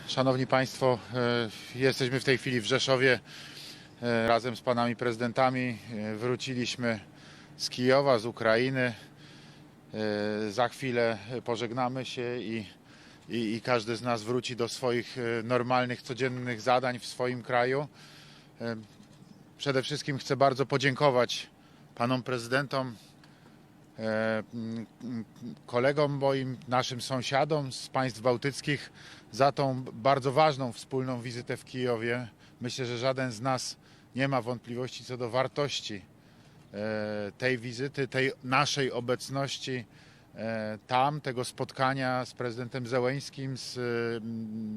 Szanowni Państwo, jesteśmy w tej chwili w Rzeszowie razem z panami prezydentami. Wróciliśmy z Kijowa, z Ukrainy. Za chwilę pożegnamy się i każdy z nas wróci do swoich normalnych, codziennych zadań w swoim kraju. Przede wszystkim chcę bardzo podziękować panom prezydentom, kolegom moim, naszym sąsiadom z państw bałtyckich za tą bardzo ważną wspólną wizytę w Kijowie. Myślę, że żaden z nas nie ma wątpliwości co do wartości tej wizyty, tej naszej obecności tam, tego spotkania z prezydentem Zełenськim,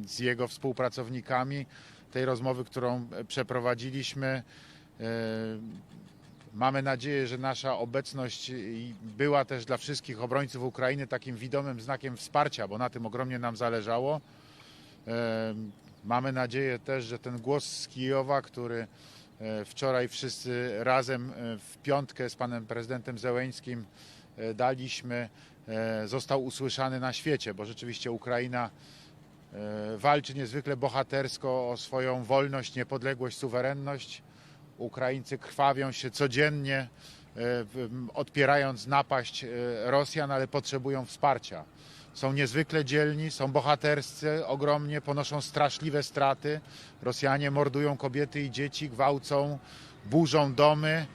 z jego współpracownikami, tej rozmowy, którą przeprowadziliśmy. Mamy nadzieję, że nasza obecność była też dla wszystkich obrońców Ukrainy takim widomym znakiem wsparcia, bo na tym ogromnie nam zależało. Mamy nadzieję też, że ten głos z Kijowa, który wczoraj wszyscy razem w piątkę z panem prezydentem Zełenськim daliśmy, został usłyszany na świecie, bo rzeczywiście Ukraina walczy niezwykle bohatersko o swoją wolność, niepodległość, suwerenność. Ukraińcy krwawią się codziennie, odpierając napaść Rosjan, ale potrzebują wsparcia. Są niezwykle dzielni, są bohaterscy, ogromnie ponoszą straszliwe straty. Rosjanie mordują kobiety i dzieci, gwałcą, burzą domy.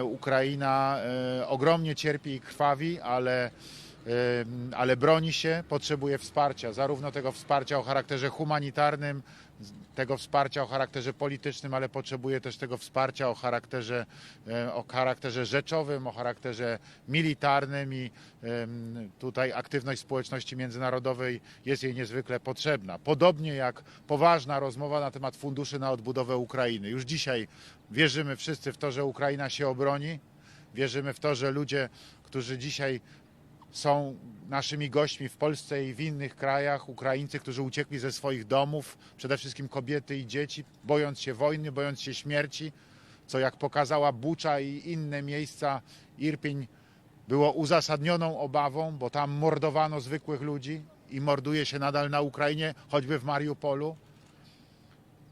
Ukraina ogromnie cierpi i krwawi, ale broni się, potrzebuje wsparcia, zarówno tego wsparcia o charakterze humanitarnym, tego wsparcia o charakterze politycznym, ale potrzebuje też tego wsparcia o charakterze rzeczowym, o charakterze militarnym i tutaj aktywność społeczności międzynarodowej jest jej niezwykle potrzebna. Podobnie jak poważna rozmowa na temat funduszy na odbudowę Ukrainy. Już dzisiaj wierzymy wszyscy w to, że Ukraina się obroni, wierzymy w to, że ludzie, którzy dzisiaj są naszymi gośćmi w Polsce i w innych krajach, Ukraińcy, którzy uciekli ze swoich domów, przede wszystkim kobiety i dzieci, bojąc się wojny, bojąc się śmierci, co jak pokazała Bucza i inne miejsca, Irpień, było uzasadnioną obawą, bo tam mordowano zwykłych ludzi i morduje się nadal na Ukrainie, choćby w Mariupolu,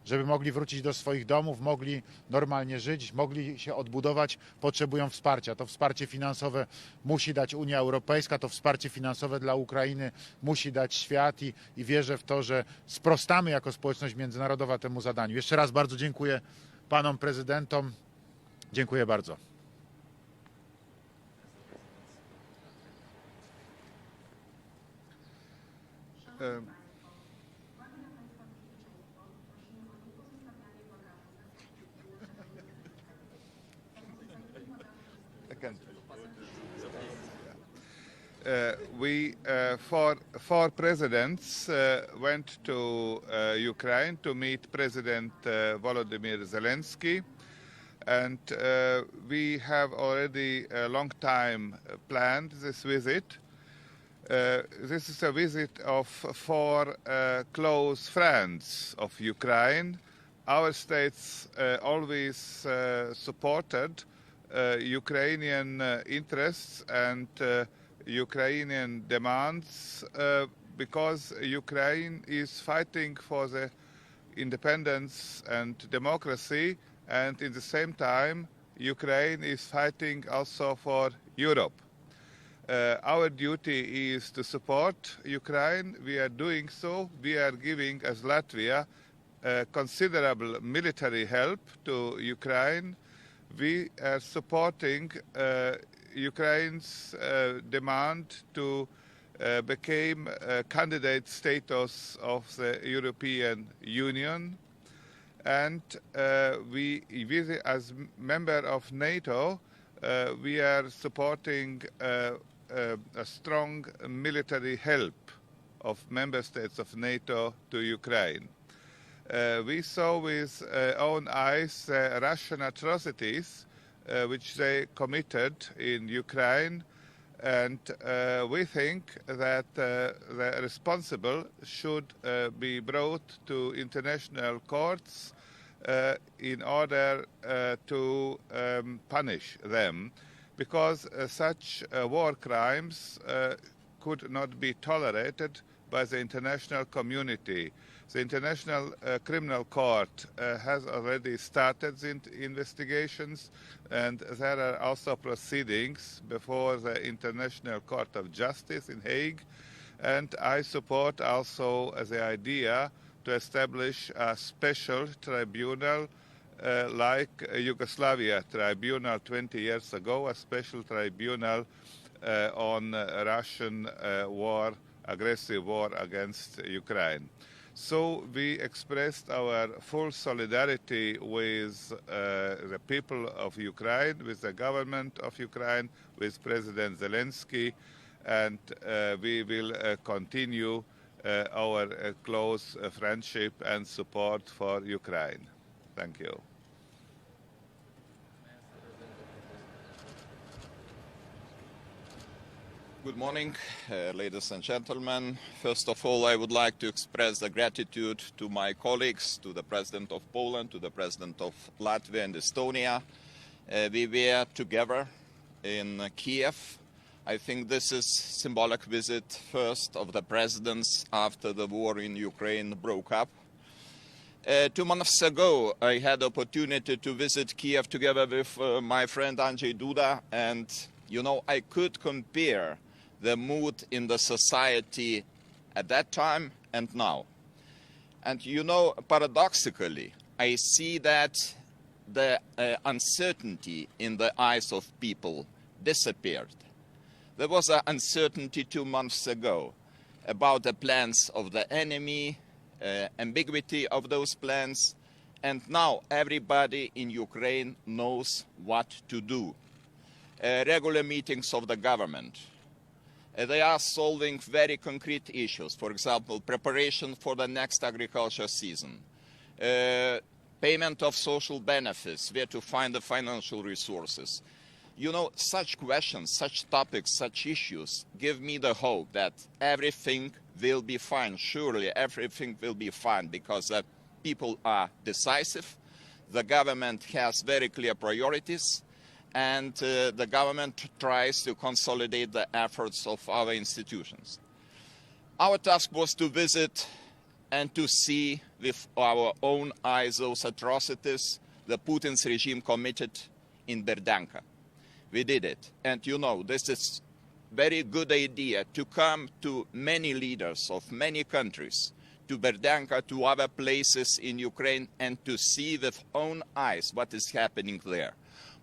żeby mogli wrócić do swoich domów, mogli normalnie żyć, mogli się odbudować, potrzebują wsparcia. To wsparcie finansowe musi dać Unia Europejska, to wsparcie finansowe dla Ukrainy musi dać świat i wierzę w to, że sprostamy jako społeczność międzynarodowa temu zadaniu. Jeszcze raz bardzo dziękuję panom prezydentom. Dziękuję bardzo. Four presidents went to Ukraine to meet President Volodymyr Zelensky, and we have already a long time planned this visit. This is a visit of four close friends of Ukraine. Our states always supported Ukrainian interests and Ukrainian demands because Ukraine is fighting for the independence and democracy, and in the same time Ukraine is fighting also for Europe. Our duty is to support Ukraine. We are doing so. We are giving, as Latvia, considerable military help to Ukraine. We are supporting Ukraine's demand to become candidate status of the European Union, and we, as member of NATO, we are supporting a strong military help of member states of NATO to Ukraine. We saw with own eyes Russian atrocities which they committed in Ukraine, and we think that the responsible should be brought to international courts in order to punish them, because such war crimes could not be tolerated by the international community. The International Criminal Court has already started the investigations, and there are also proceedings before the International Court of Justice in Hague. And I support also the idea to establish a special tribunal like Yugoslavia tribunal 20 years ago, a special tribunal on Russian war, aggressive war against Ukraine. So we expressed our full solidarity with the people of Ukraine, with the government of Ukraine, with President Zelensky, and we will continue our close friendship and support for Ukraine. Thank you. Good morning, ladies and gentlemen. First of all, I would like to express the gratitude to my colleagues, to the President of Poland, to the President of Latvia and Estonia. We were together in Kiev. I think this is a symbolic visit, first of the presidents after the war in Ukraine broke up. 2 months ago, I had the opportunity to visit Kiev together with my friend Andrzej Duda, and you know, I could compare the mood in the society at that time and now. And you know, paradoxically, I see that the uncertainty in the eyes of people disappeared. There was an uncertainty 2 months ago about the plans of the enemy, ambiguity of those plans, and now everybody in Ukraine knows what to do. Regular meetings of the government. They are solving very concrete issues. For example, preparation for the next agriculture season, payment of social benefits, where to find the financial resources. You know, such questions, such topics, such issues give me the hope that everything will be fine. Surely everything will be fine because people are decisive. The government has very clear priorities. And the government tries to consolidate the efforts of our institutions. Our task was to visit and to see with our own eyes those atrocities the Putin's regime committed in Berdianka. We did it. And you know, this is a very good idea to come to many leaders of many countries, to Berdianka, to other places in Ukraine, and to see with own eyes what is happening there.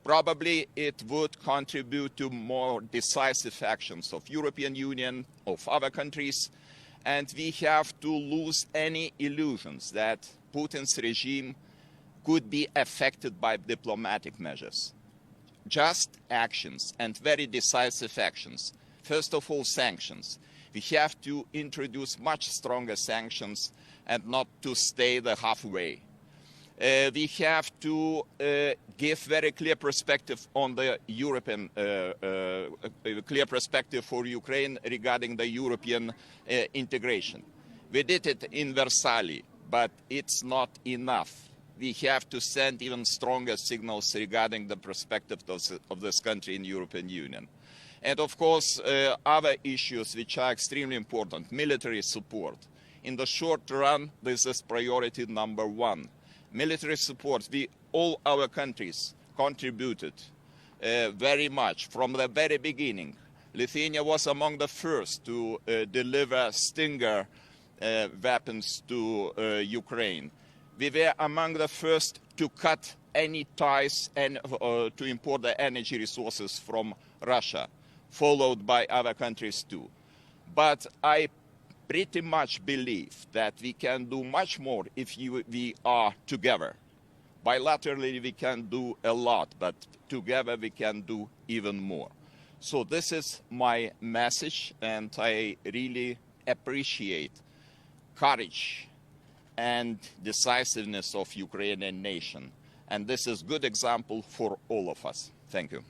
Probably it would contribute to more decisive actions of European Union, of other countries, and we have to lose any illusions that Putin's regime could be affected by diplomatic measures. Just actions, and very decisive actions. First of all, sanctions. We have to introduce much stronger sanctions and not to stay the halfway. We have to give very clear perspective on the European, clear perspective for Ukraine regarding the European integration. We did it in Versailles, but it's not enough. We have to send even stronger signals regarding the perspective of this country in the European Union. And of course, other issues which are extremely important, military support. In the short run, this is priority number one. Military support, all our countries contributed very much from the very beginning. Lithuania was among the first to deliver Stinger weapons to Ukraine. We were among the first to cut any ties and to import the energy resources from Russia, followed by other countries too. But I pretty much believe that we can do much more if we are together. Bilaterally we can do a lot, but together we can do even more. So this is my message, and I really appreciate courage and decisiveness of Ukrainian nation. And this is a good example for all of us. Thank you.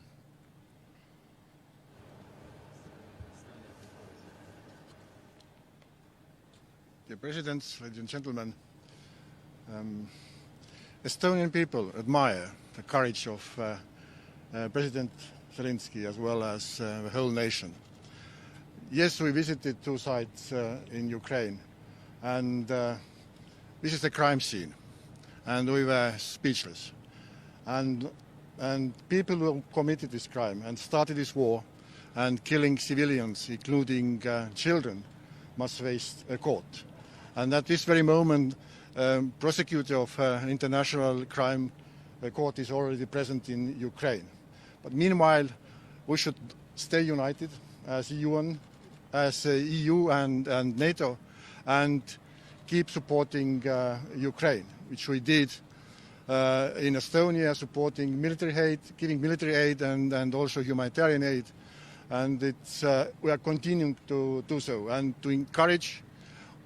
Dear President, ladies and gentlemen, Estonian people admire the courage of President Zelensky as well as the whole nation. Yes, we visited two sites in Ukraine, and this is a crime scene, and we were speechless. And people who committed this crime and started this war and killing civilians, including children, must face a court. And at this very moment, prosecutor of international crime court is already present in Ukraine. But meanwhile, we should stay united as EU and NATO, and keep supporting Ukraine, which we did in Estonia, supporting military aid, giving military aid and also humanitarian aid. And we are continuing to do so and to encourage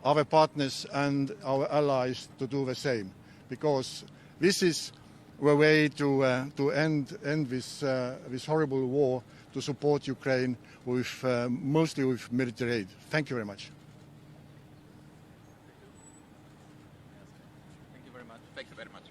our partners and our allies to do the same, because this is the way to end this horrible war, to support Ukraine with mostly with military aid. Thank you very much. Thank you very much. Thank you very much.